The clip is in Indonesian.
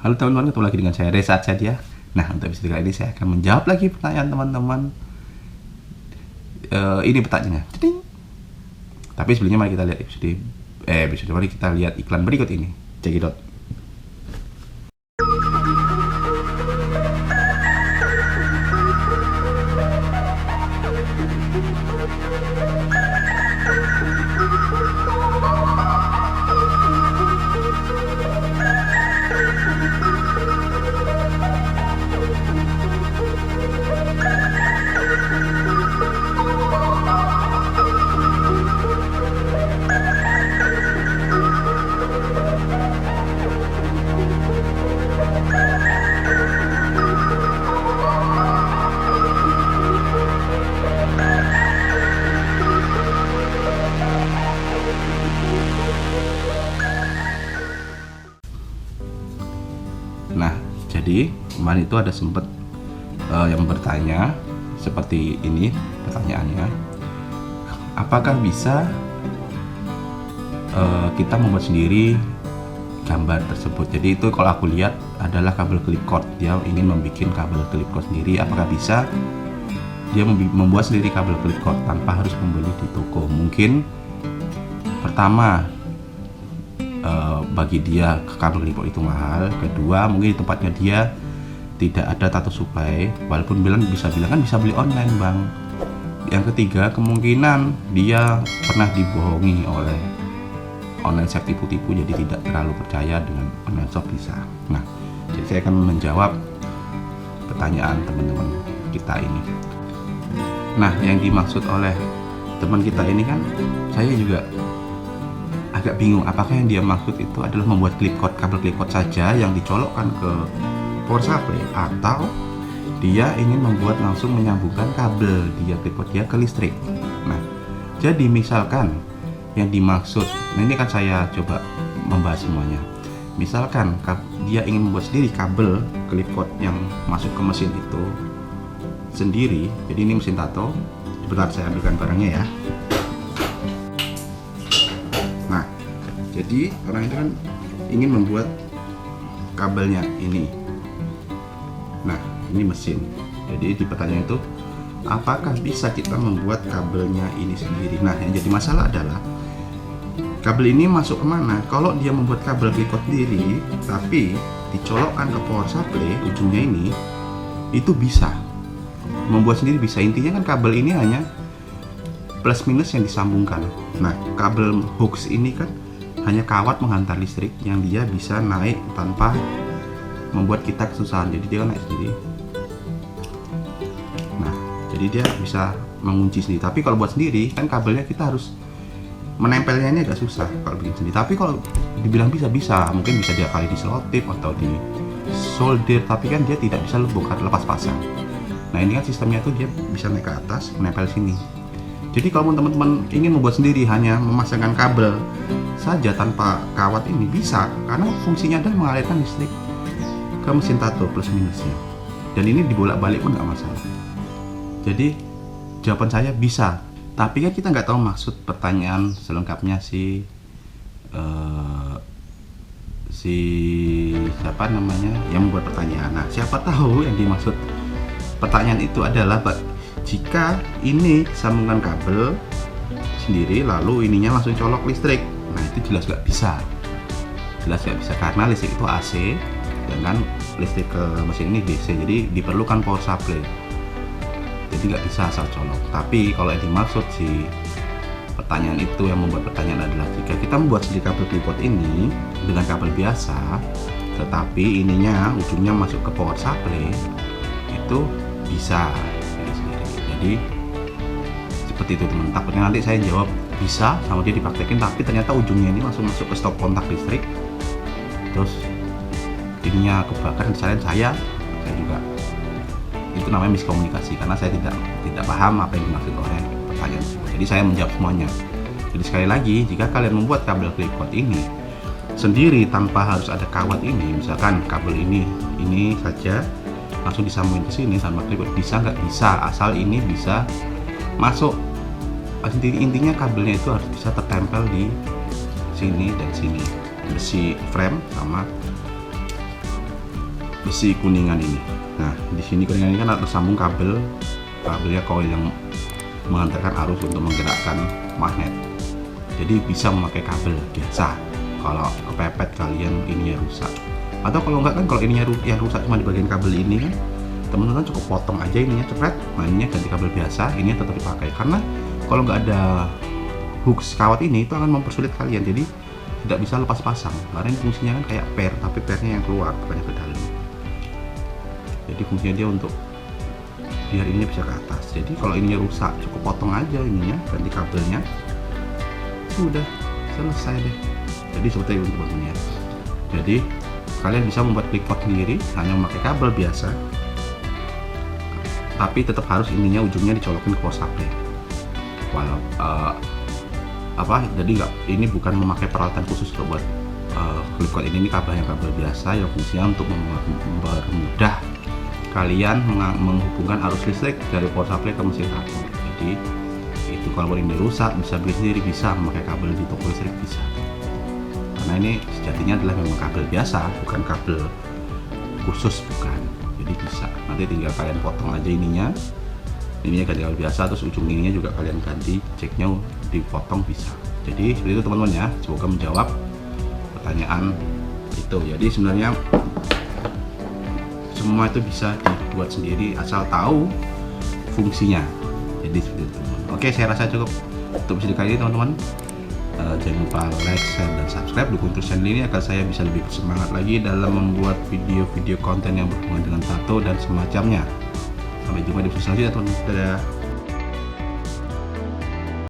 Halo teman-teman, ketemu lagi dengan saya Reza Sadia. Nah, untuk episode kali ini saya akan menjawab lagi pertanyaan teman-teman. Ini pertanyaannya. Ceding. Tapi sebelumnya mari kita lihat mari kita lihat iklan berikut ini. Cekidot. Nah, jadi kemarin itu ada sempat yang bertanya seperti ini pertanyaannya, apakah bisa kita membuat sendiri gambar tersebut? Jadi itu kalau aku lihat adalah kabel clip cord. Dia ingin membuat kabel clip cord sendiri. Apakah bisa dia membuat sendiri kabel clip cord tanpa harus membeli di toko? Mungkin pertama, bagi dia kabel clip cord itu mahal. Kedua, mungkin di tempatnya dia tidak ada tata supply, walaupun bisa bilang kan bisa beli online bang. Yang ketiga, kemungkinan dia pernah dibohongi oleh online shop tipu-tipu, jadi tidak terlalu percaya dengan online shop bisa. Nah, jadi saya akan menjawab pertanyaan teman-teman kita ini. Nah, yang dimaksud oleh teman kita ini kan saya juga agak bingung, apakah yang dia maksud itu adalah membuat kabel clip cord saja yang dicolokkan ke power supply, atau dia ingin membuat langsung menyambungkan kabel dia clip cord dia ke listrik. Nah, jadi misalkan yang dimaksud, nah ini kan saya coba membahas semuanya. Misalkan dia ingin membuat sendiri kabel clip cord yang masuk ke mesin itu sendiri. Jadi ini mesin tato. Sebentar saya ambilkan barangnya ya. Nah, jadi orang itu kan ingin membuat kabelnya ini. Nah, ini mesin. Jadi di pertanyaan itu, apakah bisa kita membuat kabelnya ini sendiri? Nah, yang jadi masalah adalah kabel ini masuk kemana? Kalau dia membuat kabel clip cord sendiri, tapi dicolokkan ke power supply ujungnya ini, itu bisa membuat sendiri bisa. Intinya kan kabel ini hanya plus minus yang disambungkan. Nah, kabel hooks ini kan hanya kawat menghantar listrik yang dia bisa naik tanpa membuat kita kesusahan. Jadi dia kan naik sendiri. Nah, jadi dia bisa mengunci sendiri. Tapi kalau buat sendiri kan kabelnya kita harus menempelnya ini agak susah kalau bikin sendiri. Tapi kalau dibilang bisa, mungkin bisa dia kali di selotip atau di solder, tapi kan dia tidak bisa lepas pasang. Nah, ini kan sistemnya tuh dia bisa naik ke atas, menempel sini. Jadi kalau teman-teman ingin membuat sendiri hanya memasangkan kabel saja tanpa kawat ini bisa, karena fungsinya adalah mengalirkan listrik ke mesin tato plus minusnya. Dan ini dibolak-balik pun nggak masalah. Jadi jawaban saya bisa. Tapi kan kita nggak tahu maksud pertanyaan selengkapnya siapa namanya yang membuat pertanyaan. Nah, siapa tahu yang dimaksud pertanyaan itu adalah jika ini sambungan kabel sendiri lalu ininya langsung colok listrik. Nah, itu jelas nggak bisa. Karena listrik itu AC, dengan listrik ke mesin ini DC. Jadi diperlukan power supply. Jadi nggak bisa asal colok. Tapi kalau yang dimaksud pertanyaan itu, yang membuat pertanyaan adalah jika kita membuat sendiri kabel clip cord ini dengan kabel biasa, tetapi ininya ujungnya masuk ke power supply, itu bisa sendiri. Jadi seperti itu teman. Takutnya nanti saya jawab bisa sama dia dipraktekin, tapi ternyata ujungnya ini langsung masuk ke stop kontak listrik, terus ininya kebakar. Misalnya saya juga, itu namanya miskomunikasi karena saya tidak paham apa yang dimaksud oleh pertanyaan tersebut. Jadi saya menjawab semuanya. Jadi sekali lagi, jika kalian membuat kabel clip cord ini sendiri tanpa harus ada kawat ini, misalkan kabel ini saja langsung disambungin ke sini sama clip cord, bisa nggak? Bisa, asal ini bisa masuk sendiri. Intinya kabelnya itu harus bisa tertempel di sini dan sini, besi frame sama besi kuningan ini. Nah, di sini kuningan ini kan tersambung kabelnya koil yang mengantarkan arus untuk menggerakkan magnet. Jadi bisa memakai kabel biasa kalau kepepet kalian ininya rusak. Atau kalau enggak kan, kalau ininya yang rusak cuma di bagian kabel ini kan, teman-teman cukup potong aja ininya cepet, nah ininya ganti kabel biasa, ininya tetap dipakai. Karena kalau nggak ada hook kawat ini itu akan mempersulit kalian, jadi tidak bisa lepas pasang. Karena ini fungsinya kan kayak per, tapi pernya yang keluar bukannya ke dalam. Jadi fungsinya dia untuk biar ininya bisa ke atas. Jadi kalau ininya rusak cukup potong aja ininya, ganti kabelnya, udah selesai deh. Jadi seperti itu teman-teman ya. Jadi kalian bisa membuat clipboard sendiri hanya memakai kabel biasa, tapi tetap harus ininya ujungnya dicolokin ke power supply. Walau jadi ini bukan memakai peralatan khusus buat clipboard ini kabel biasa yang fungsinya untuk mempermudah kalian menghubungkan arus listrik dari power supply ke mesin karton. Jadi itu kalau ini rusak bisa beli sendiri, bisa memakai kabel di toko listrik bisa. Karena ini sejatinya adalah memang kabel biasa, bukan kabel khusus, bukan. Jadi bisa, nanti tinggal kalian potong aja ininya ganti kabel biasa, terus ujung ininya juga kalian ganti, jacknya dipotong bisa. Jadi seperti itu teman-teman ya, semoga menjawab pertanyaan itu. Jadi sebenarnya semua itu bisa dibuat sendiri asal tahu fungsinya. Jadi seperti itu teman-teman. Oke, saya rasa cukup untuk video kali ini teman-teman. Jangan lupa like, share, dan subscribe, dukung terus channel ini agar saya bisa lebih bersemangat lagi dalam membuat video-video konten yang berhubungan dengan tato dan semacamnya. Sampai jumpa di video selanjutnya teman-teman. Dadah.